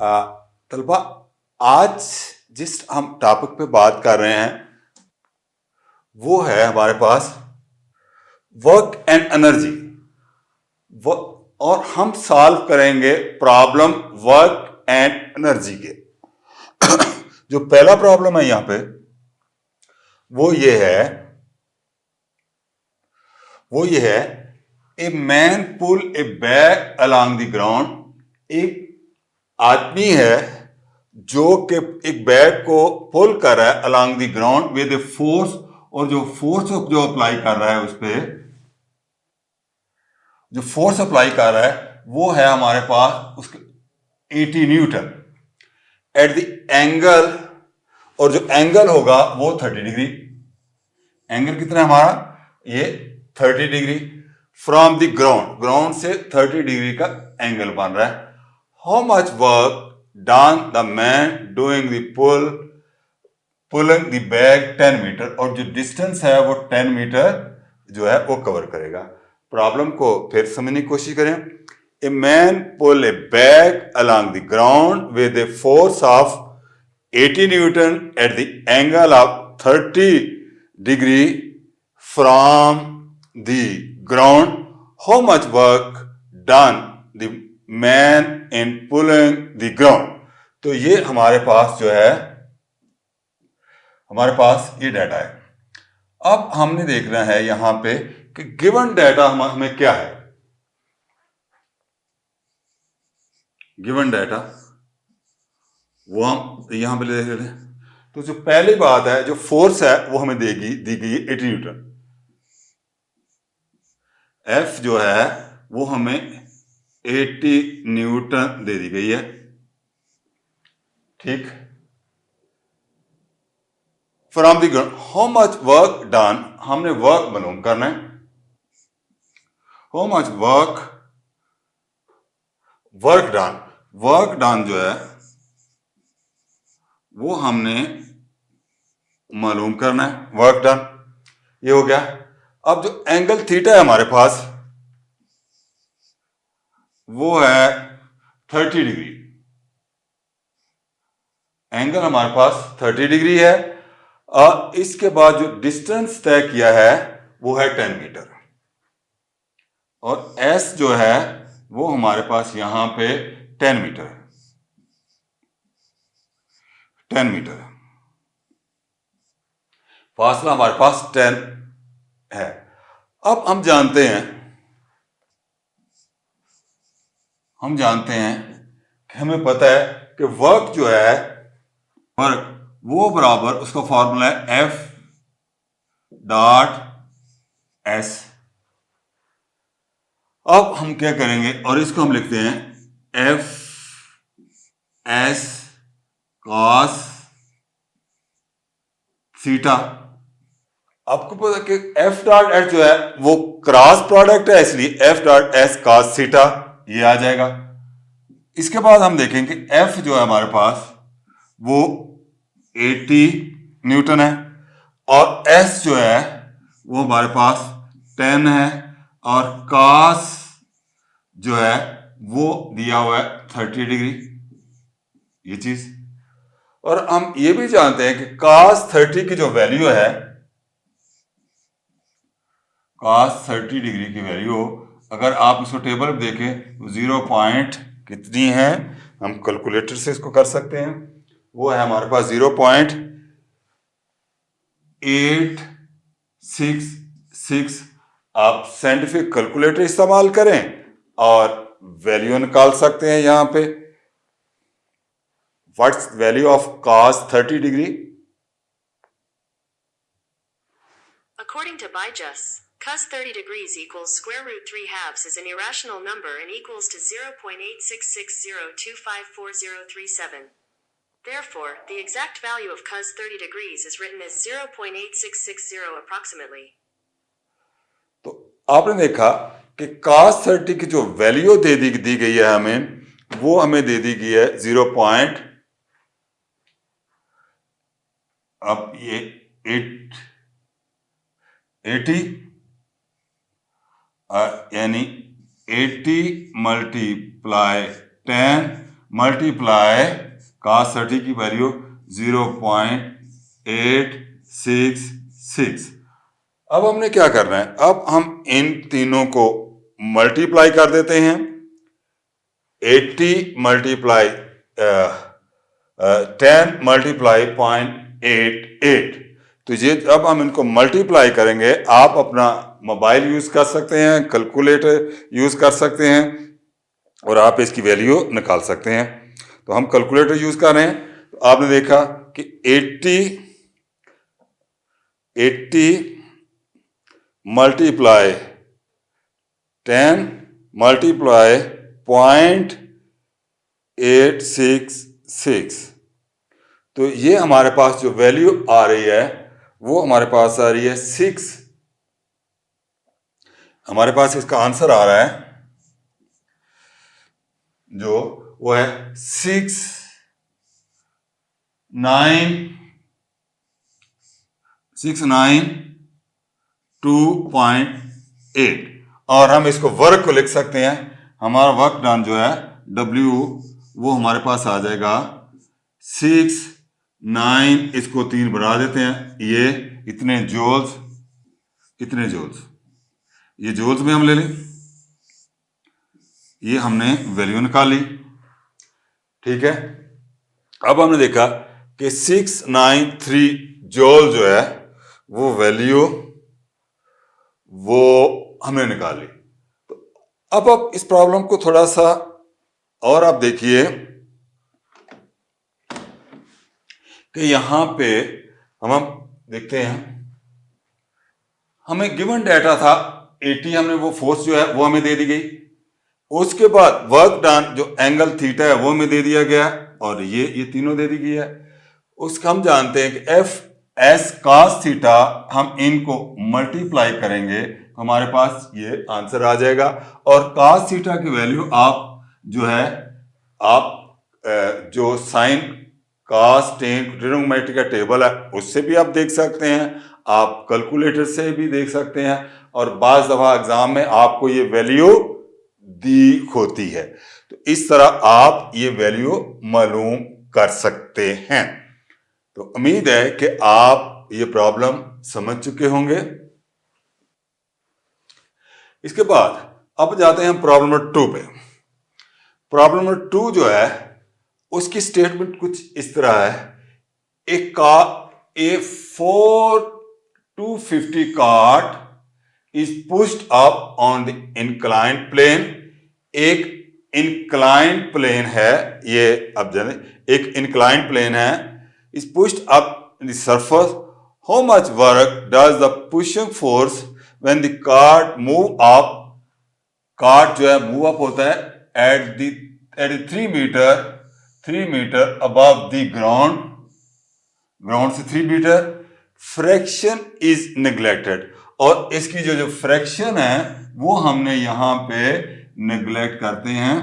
तलबा, आज जिस हम टॉपिक पे बात कर रहे हैं वो है हमारे पास वर्क एंड एनर्जी। और हम सॉल्व करेंगे प्रॉब्लम वर्क एंड एनर्जी के। जो पहला प्रॉब्लम है यहां पे वो ये है a man pull a bag along the ground. एक आदमी है जो कि एक बैग को पुल कर रहा है along the ground with a force, और जो फोर्स जो अप्लाई कर रहा है उस पे जो फोर्स अप्लाई कर रहा है वो है हमारे पास उसके 80 न्यूटन एट द एंगल, और जो एंगल होगा वो 30 डिग्री। एंगल कितना है हमारा? ये 30 डिग्री फ्रॉम द ग्राउंड से 30 डिग्री का एंगल बन रहा है। How much work done the man doing the pulling the bag 10 metre, और जो डिस्टेंस है वो 10 मीटर जो है वो कवर करेगा। प्रॉब्लम को फिर समझने की कोशिश करें। A man pull a bag along the ground with a force of 80 newton at the angle of 30 degree from the ground. How much work done the man in pulling the ground. तो ये हमारे पास जो है हमारे पास ये data है। अब हमने देखना है यहां पे कि गिवन डाटा हमें क्या है। गिवन डाटा वो हम यहां पे देख रहे हैं। तो जो पहली बात है, जो फोर्स है वो हमें दी गई 80 न्यूटन। एफ जो है वो हमें 80 न्यूटन दे दी गई है। ठीक। From the ground how much work done, हमने वर्क मालूम करना है। हाउ मच वर्क डन जो है वो हमने मालूम करना है। वर्क डन ये हो गया। अब जो एंगल थीटा है हमारे पास वो है 30 डिग्री। एंगल हमारे पास 30 डिग्री है। और इसके बाद जो डिस्टेंस तय किया है वो है 10 मीटर, और एस जो है वो हमारे पास यहां पे 10 मीटर है। 10 मीटर फासला हमारे पास 10 है। अब हम जानते हैं कि हमें पता है कि वर्क जो है वर्क वो बराबर उसका फॉर्मूला है एफ डॉट एस। अब हम क्या करेंगे, और इसको हम लिखते हैं एफ एस कॉस थीटा। आपको पता कि एफ डॉट एस जो है वो क्रॉस प्रोडक्ट है, इसलिए F dot S cos theta ये आ जाएगा। इसके बाद हम देखेंगे एफ जो है हमारे पास वो 80 न्यूटन है, और एस जो है वो हमारे पास 10 है, और कॉस जो है वो दिया हुआ है 30 डिग्री ये चीज। और हम ये भी जानते हैं कि cos 30 की जो वैल्यू है, cos 30 डिग्री की वैल्यू अगर आप इसको टेबल में देखें तो 0 पॉइंट कितनी है, हम कैलकुलेटर से इसको कर सकते हैं। वो है हमारे पास 0.866। आप साइंटिफिक कैलकुलेटर इस्तेमाल करें और वैल्यू निकाल सकते हैं यहां पे। What's value of cos 30 degree? According to Byju's, cos 30 degrees equals square root 3 halves is an irrational number and equals to 0.8660254037. Therefore, the exact value of cos 30 degrees is written as 0.8660 approximately. तो आपने देखा कि cos 30 की जो value दी गई है हमें, वो हमें दे दी गई है 0. अब ये 80 यानी 80 मल्टीप्लाई 10 मल्टीप्लाई cos 30 की वैल्यू 0.866। अब हमने क्या करना है, अब हम इन तीनों को मल्टीप्लाई कर देते हैं। 80 मल्टीप्लाई 10 मल्टीप्लाई 0.88। तो ये अब हम इनको मल्टीप्लाई करेंगे। आप अपना मोबाइल यूज कर सकते हैं, कैलकुलेटर यूज कर सकते हैं और आप इसकी वैल्यू निकाल सकते हैं। तो हम कैलकुलेटर यूज कर रहे हैं। तो आपने देखा कि 80 मल्टीप्लाई 10 मल्टीप्लाई 0.866। तो ये हमारे पास जो वैल्यू आ रही है वो हमारे पास आ रही है 6। हमारे पास इसका आंसर आ रहा है जो वो है 692.8। और हम इसको वर्क को लिख सकते हैं। हमारा वर्क डन जो है W वो हमारे पास आ जाएगा 6, 9, इसको 3 बढ़ा देते हैं, ये इतने जूल्स, ये जूल्स में हम ले लें। ये हमने वैल्यू निकाली, ठीक है। अब हमने देखा कि 693 जूल जो है वो वैल्यू वो हमने निकाली। तो अब इस प्रॉब्लम को थोड़ा सा और आप देखिए कि यहां पे हम देखते हैं, हमें गिवन डाटा था 80, हमने वो फोर्स जो है वो हमें दे दी गई। उसके बाद वर्क डन जो एंगल थीटा है वो हमें दे दिया गया और ये तीनों दे दी गई है। उसका हम जानते हैं कि एफ एस cos थीटा, हम इनको मल्टीप्लाई करेंगे हमारे पास ये आंसर आ जाएगा। और cos थीटा की वैल्यू आप जो है आप जो साइन cos tan ट्रिग्नोमेट्री का टेबल है उससे भी आप देख सकते हैं, आप कैलकुलेटर से भी देख सकते हैं और बाज़ दफा एग्जाम में आपको ये वैल्यू दी होती है। तो इस तरह आप ये वैल्यू मालूम कर सकते हैं। तो उम्मीद है कि आप ये प्रॉब्लम समझ चुके होंगे। इसके बाद अब जाते हैं हम प्रॉब्लम नंबर 2 पे। प्रॉब्लम नंबर 2 जो है उसकी स्टेटमेंट कुछ इस तरह है, ए 4 cart is pushed up on the inclined plane। एक inclined plane है ये, अब जाने एक inclined plane है, is pushed up the surface। How much work does the pushing force when the cart move up? cart जो है move up होता है at the 3 meter above the ground से 3 मीटर। फ्रैक्शन इज नेग्लेक्टेड, और इसकी जो fraction है वो हमने यहां पे नेग्लेक्ट करते हैं।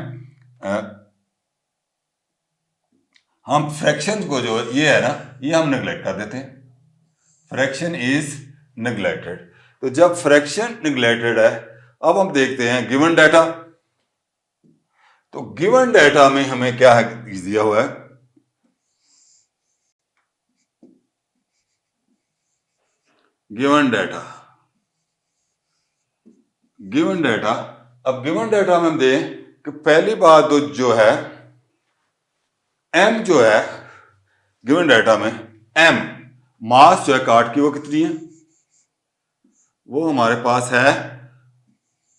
हम फ्रैक्शन को जो ये है ना ये हम नेग्लेक्ट कर देते हैं। Fraction is neglected. तो जब फ्रैक्शन नेग्लेक्टेड है, अब हम देखते हैं गिवन डाटा। तो गिवन डाटा में हमें क्या दिया हुआ है, गिवन डाटा। अब गिवन डाटा में हम दें कि पहली बात तो जो है m जो है गिवन डाटा में m मास जो है कार्ट की वो कितनी है, वो हमारे पास है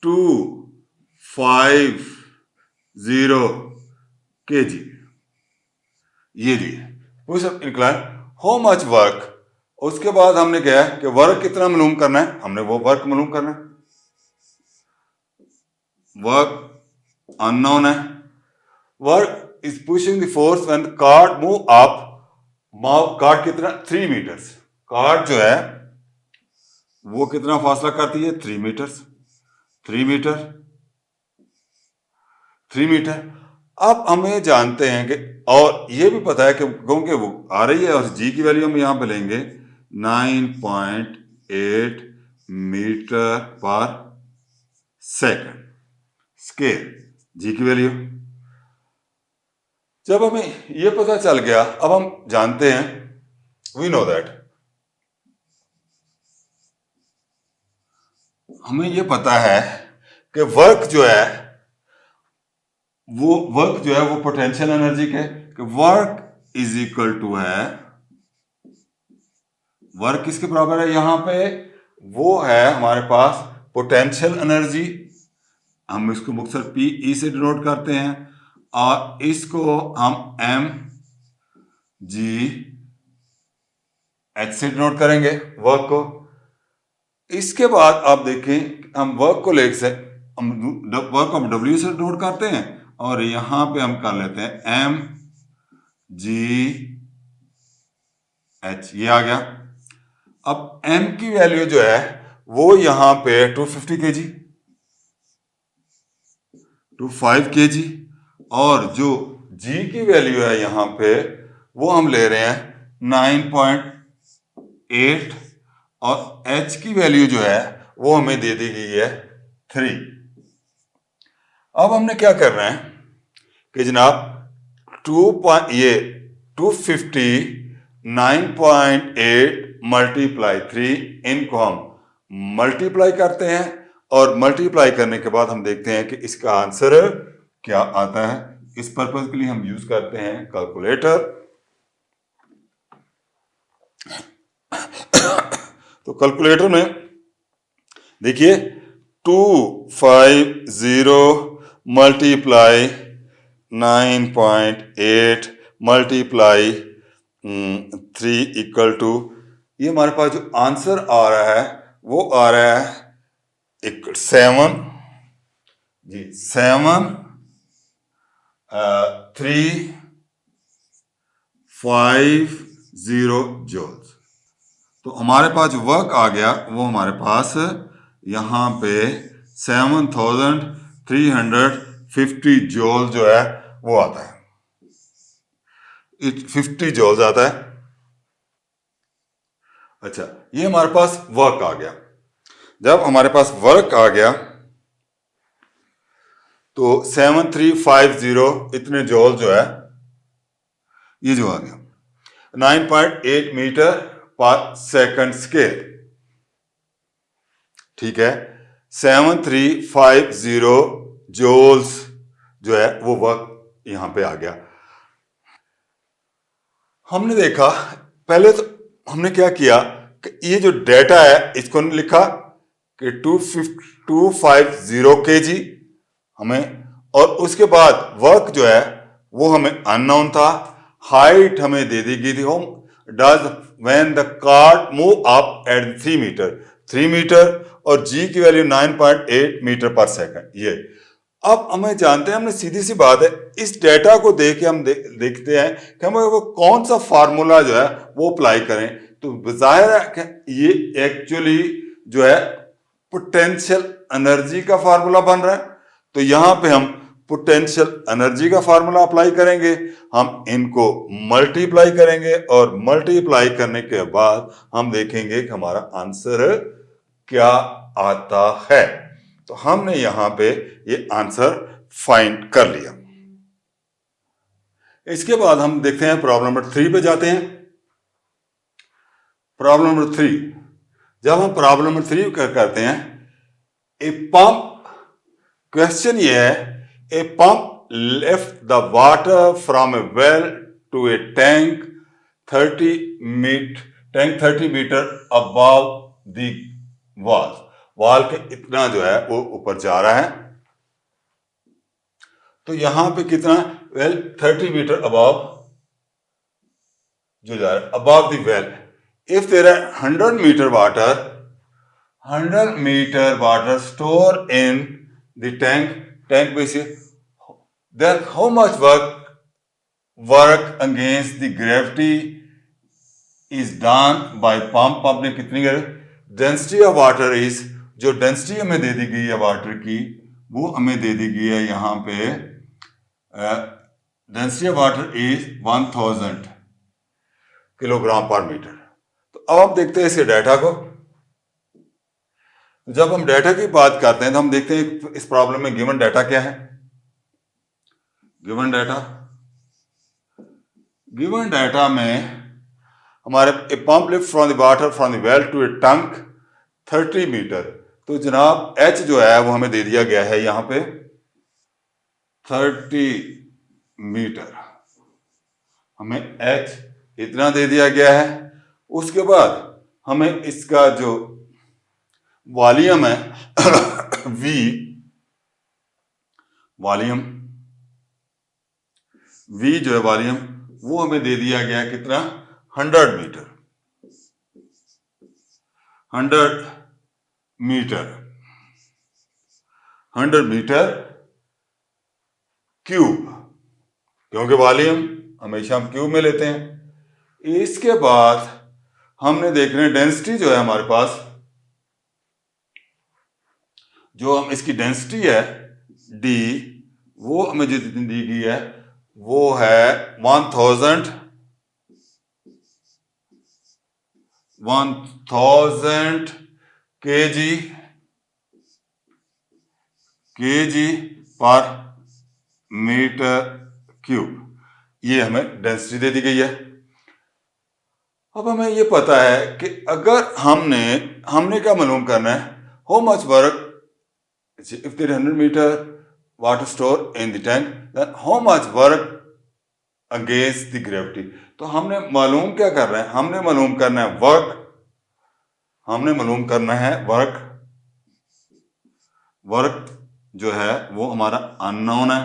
250 kg। ये दिए इंक्लाइन। हाउ मच वर्क, उसके बाद हमने क्या है कि वर्क कितना मालूम करना है, हमने वो वर्क मालूम करना है। वर्क अननोन है। Work is pushing the force when the cart move up. Cart कितना 3 मीटर्स, कार्ट जो है वो कितना फासला करती है 3 मीटर। अब हमें जानते हैं कि, और ये भी पता है कि क्योंकि वो आ रही है और जी की वैल्यू हम यहां पे लेंगे 9.8 मीटर पर सेकंड स्केयर, जी की वैल्यू। जब हमें ये पता चल गया, अब हम जानते हैं, वी नो दैट, हमें ये पता है कि वर्क जो है वो पोटेंशियल एनर्जी के, कि वर्क इज इक्वल टू है, वर्क किसके बराबर है यहां पे, वो है हमारे पास पोटेंशियल एनर्जी, हम इसको मुख्तसर पी ई से डिनोट करते हैं, और इसको हम एम जी एच से डिनोट करेंगे वर्क को। इसके बाद आप देखें, हम वर्क को लेकर से हम वर्क को डब्ल्यू से डिनोट करते हैं, और यहां पे हम कर लेते हैं एम जी एच, ये आ गया। अब एम की वैल्यू जो है वो यहां पे 250 kg, 25 kg, और जो जी की वैल्यू है यहां पे वो हम ले रहे हैं 9.8, और एच की वैल्यू जो है वो हमें दे दी गई है 3। अब हमने क्या करना है कि जनाब 250 9.8 मल्टीप्लाई 3, इनको हम मल्टीप्लाई करते हैं, और मल्टीप्लाई करने के बाद हम देखते हैं कि इसका आंसर क्या आता है। इस पर्पज के लिए हम यूज करते हैं कैलकुलेटर। तो कैलकुलेटर में देखिए 250 मल्टीप्लाई 9.8 मल्टीप्लाई 3 इक्वल टू, ये हमारे पास जो आंसर आ रहा है वो आ रहा है 7 जी 7 350 जूल्स। तो हमारे पास जो वर्क आ गया वो हमारे पास यहाँ पे 7350 जूल जो है वो आता है, 50 जूल्स आता है। अच्छा, ये हमारे पास वर्क आ गया। जब हमारे पास वर्क आ गया तो 7350 इतने जूल जो है ये जो आ गया 9.8 मीटर पर सेकंड स्केयर, ठीक है। 7350 जूल्स जो है वो वर्क यहां पे आ गया। हमने देखा, पहले तो हमने क्या किया कि ये जो डेटा है इसको लिखा कि 250 kg हमें, और उसके बाद वर्क जो है वो हमें अननोन था, हाइट हमें दे दी गई थी, home does when the cart move up at 3 metre, और जी की वैल्यू 9.8 मीटर पर सेकंड। ये अब हमें जानते हैं, हमने सीधी सी बात है, इस डेटा को देख के हम देखते हैं कि हमें वो कौन सा फार्मूला जो है वो अप्लाई करें। तो जाहिर है कि ये एक्चुअली जो है पोटेंशियल एनर्जी का फार्मूला बन रहा है। तो यहां पे हम पोटेंशियल एनर्जी का फार्मूला अप्लाई करेंगे, हम इनको मल्टीप्लाई करेंगे, और मल्टीप्लाई करने के बाद हम देखेंगे कि हमारा आंसर क्या आता है। तो हमने यहां पे ये आंसर फाइंड कर लिया। इसके बाद हम देखते हैं प्रॉब्लम नंबर 3 पे जाते हैं। प्रॉब्लम नंबर 3, जब हम प्रॉब्लम नंबर 3 करते हैं, ए पंप, क्वेश्चन ये है, a pump lift the water from a well to a tank 30 metre above the wall के इतना जो है वो ऊपर जा रहा है। तो यहां पे कितना, वेल 30 मीटर अबव जो जा रहा है, above the well. If there are 100 metre water store in the tank में से, there how much work against the gravity is done by pump ने कितनी डेंसिटी ऑफ वाटर इज, जो डेंसिटी हमें दे दी गई है वाटर की वो हमें दे दी गई है यहां पे, density of water is 1000 kilogram पर मीटर। तो अब हम देखते हैं इसके डाटा को। जब हम डाटा की बात करते हैं तो हम देखते हैं इस प्रॉब्लम में गिवन डाटा क्या है। गिवन डाटा गिवन डाटा में हमारे a pump lift from the water from the well to a tank 30 metre. तो जनाब एच जो है वो हमें दे दिया गया है यहां पे 30 मीटर, हमें एच इतना दे दिया गया है। उसके बाद हमें इसका जो वॉल्यूम है वी, वॉल्यूम वी जो है वॉल्यूम वो हमें दे दिया गया है कितना 100 मीटर, 100 मीटर, 100 मीटर क्यूब, क्योंकि वॉल्यूम हमेशा हम क्यूब में लेते हैं। इसके बाद हमने देखना है डेंसिटी जो है हमारे पास, जो हम इसकी डेंसिटी है डी, वो हमें जितनी दी गई है वो है 1000 केजी पर मीटर क्यूब, ये हमें डेंसिटी दे दी गई है। अब हमें ये पता है कि अगर हमने क्या मालूम करना है, how much work if there is 100 meter water stored in the tank, then how much work against the gravity। तो हमने मालूम क्या करना है, हमने मालूम करना है वर्क, हमने मालूम करना है वर्क, वर्क जो है वो हमारा अननोन है,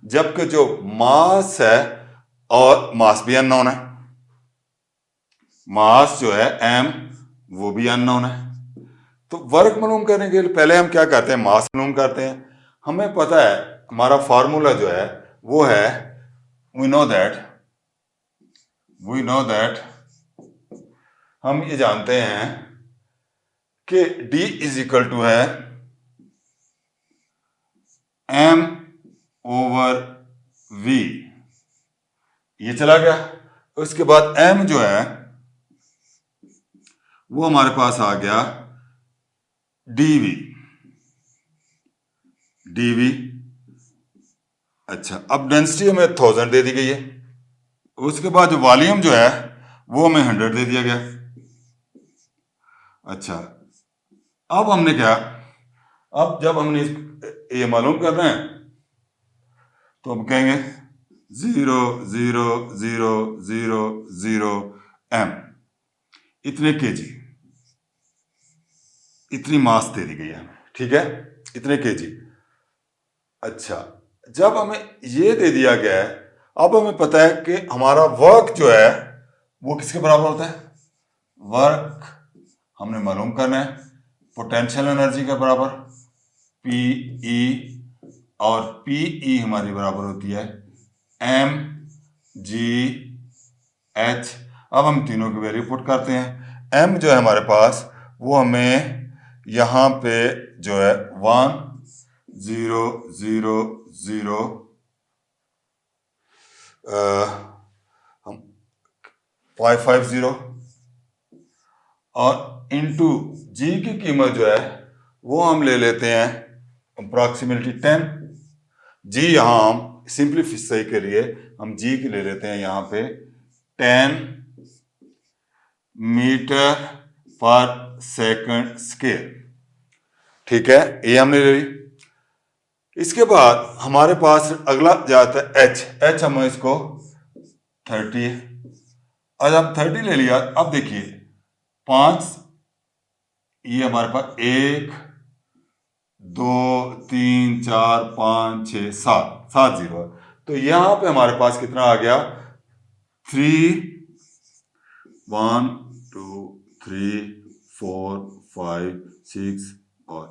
जबकि जो मास है और मास भी अननोन है, मास जो है m वो भी अननोन है। तो वर्क मालूम करने के लिए पहले हम क्या करते हैं, मास मालूम करते हैं। हमें पता है हमारा फार्मूला जो है वो है वी नो दैट हम ये जानते हैं कि D इज इक्वल टू है m ओवर v, ये चला गया। उसके बाद m जो है वो हमारे पास आ गया dv। अच्छा, अब डेंसिटी हमें 1000 दे दी गई है। उसके बाद जो वॉल्यूम जो है वो हमें 100 दे दिया गया। अच्छा, अब हमने क्या, अब जब हमने ये मालूम करना है तो हम कहेंगे 0 0 0 0 0 m, इतने केजी, इतनी मास दे दी गई है हमें, ठीक है, इतने केजी। अच्छा, जब हमें ये दे दिया गया है, अब हमें पता है कि हमारा वर्क जो है वो किसके बराबर होता है, वर्क हमने मालूम करना है पोटेंशियल एनर्जी के बराबर PE, और PE हमारी बराबर होती है mgh। अब हम तीनों की वैल्यू पुट करते हैं। m जो है हमारे पास वो हमें यहाँ पे जो है 1 0 0 0 हम 550 और इनटू g की कीमत जो है वो हम ले लेते हैं अप्रॉक्सीमेटली 10। g यहाँ हम सिंप्लीफाई के लिए हम g की ले लेते हैं यहाँ पे 10 मीटर पर सेकंड स्क्वायर, ठीक है, ये हमने ले ली। इसके बाद हमारे पास अगला जाता है h हम इसको 30 है। आज हम 30 ले लिया। अब देखिए 5, ये हमारे पास 1 2 3 4 5 6 7 0 है। तो यहां पे हमारे पास कितना आ गया 3 1 2 3 4 5 6 और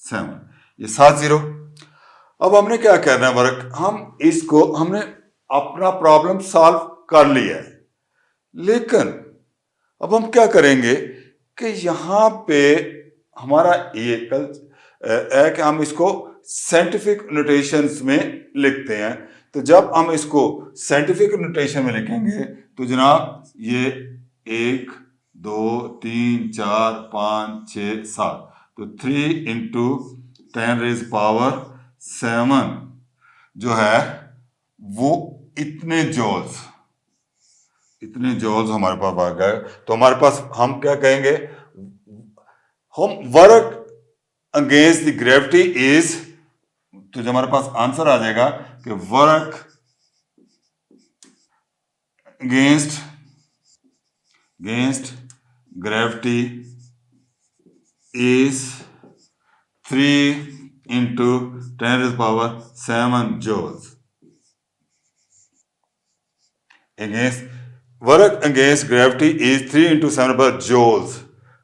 7, ये 7 0। अब हमने क्या करना है वर्क, हम इसको हमने अपना प्रॉब्लम सॉल्व कर लिया है, लेकिन अब हम क्या करेंगे कि यहाँ पे हमारा ये कल है कि हम इसको साइंटिफिक नोटेशंस में लिखते हैं। तो जब हम इसको साइंटिफिक नोटेशन में लिखेंगे तो जनाब ये 1 2 3 4 5 6 7, तो 3 इंटू 10⁻⁷ जो है वो इतने जॉल्स, इतने जॉल्स हमारे पास भाग गए, तो हमारे पास हम क्या कहेंगे, हम work against the gravity is, तो जो हमारे पास आंसर आ जाएगा कि work against gravity is 3 into 10⁻⁷ joules. Work against gravity is 3 into 10⁻⁷ joules.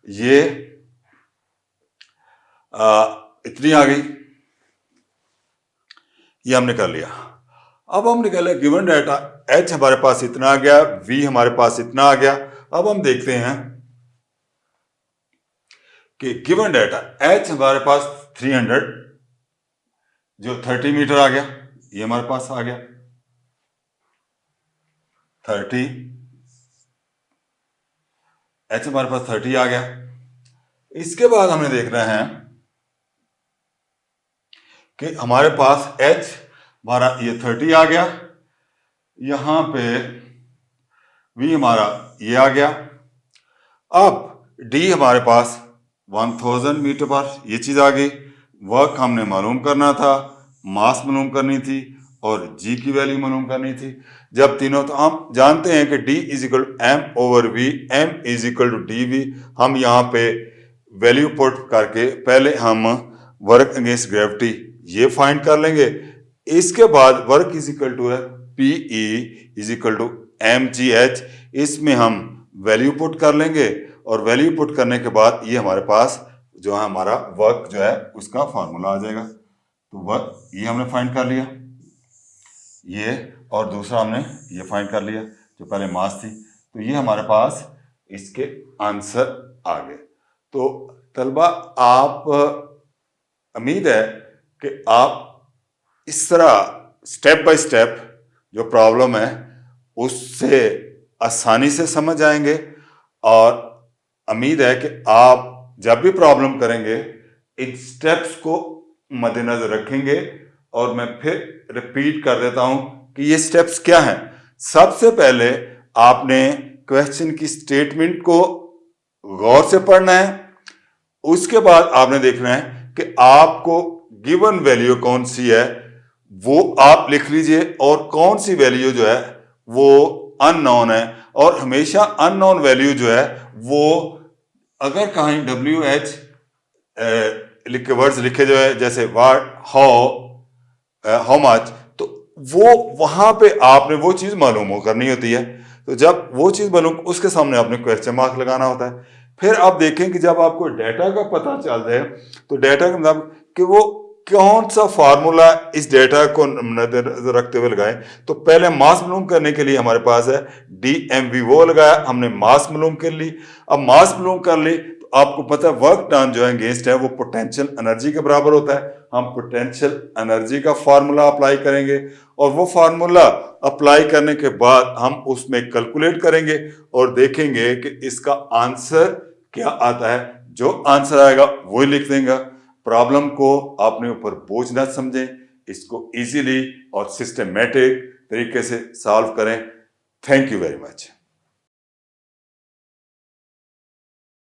ये इतनी आ गई, ये हमने कर लिया। अब हम निकाले गिवन डाटा, H हमारे पास इतना आ गया, V हमारे पास इतना आ गया। अब हम देखते हैं कि गिवन डाटा H हमारे पास 300 जो 30 मीटर आ गया, ये हमारे पास आ गया 30, H हमारे पास 30 आ गया। इसके बाद हमने देखना है कि हमारे पास H हमारा ये 30 आ गया, यहां पे V हमारा ये आ गया। अब D हमारे पास 1000 मीटर पर ये चीज आ गई। वर्क हमने मालूम करना था, मास मालूम करनी थी और G की वैल्यू मालूम करनी थी। जब तीनों, तो हम जानते हैं कि D is equal to M/V, M is equal to DV। हम यहाँ पे वैल्यू पुट करके पहले हम वर्क अगेंस्ट ग्रेविटी ये फाइंड कर लेंगे। इसके बाद वर्क इज इक्वल टू है PE is equal to mgh, इसमें हम वैल्यू पुट कर लेंगे और वैल्यू पुट करने के बाद ये हमारे पास जो है हमारा वर्क जो है उसका फार्मूला आ जाएगा। तो वर्क ये हमने फाइंड कर लिया, ये, और दूसरा हमने ये फाइंड कर लिया जो पहले मास थी। तो ये हमारे पास इसके आंसर आ गए। तो तलबा, आप उम्मीद है कि आप इस तरह स्टेप बाय स्टेप जो प्रॉब्लम है उससे आसानी से समझ आएंगे, और उम्मीद है कि आप जब भी प्रॉब्लम करेंगे इन स्टेप्स को मद्देनजर रखेंगे। और मैं फिर रिपीट कर देता हूं कि ये स्टेप्स क्या हैं। सबसे पहले आपने क्वेश्चन की स्टेटमेंट को गौर से पढ़ना है, उसके बाद आपने देखना है कि आपको गिवन वैल्यू कौन सी है वो आप लिख लीजिए, और कौन सी वैल्यू जो है वो अननोन है। और हमेशा अननोन वैल्यू जो है वो अगर कहीं WH लिख के वर्ड्स लिखे जो है जैसे व्हाट, हाउ मच, तो वो वहां पे आपने वो चीज मालूम करनी होती है। तो जब वो चीज मालूम, उसके सामने आपने क्वेश्चन मार्क लगाना होता है। फिर आप देखें कि जब आपको डाटा का पता चल जाए तो डाटा का मतलब कि वो कौन सा फार्मूला इस डेटा को नजर रखते हुए लगाएं। तो पहले मास मालूम करने के लिए हमारे पास है DMV, वो लगाया हमने, मास मालूम कर ली। अब मास मालूम कर ली तो आपको पता है वर्क डन जो है अगेंस्ट है वो पोटेंशियल एनर्जी के बराबर होता है। हम पोटेंशियल एनर्जी का फार्मूला अप्लाई करेंगे, और वो फार्मूला अप्लाई करने के बाद हम उसमें कैलकुलेट करेंगे और देखेंगे कि इसका आंसर क्या आता है। जो आंसर आएगा वही लिख देंगे। प्रॉब्लम को अपने ऊपर बोझ न समझें, इसको इजीली और सिस्टमेटिक तरीके से सॉल्व करें। Thank you very much.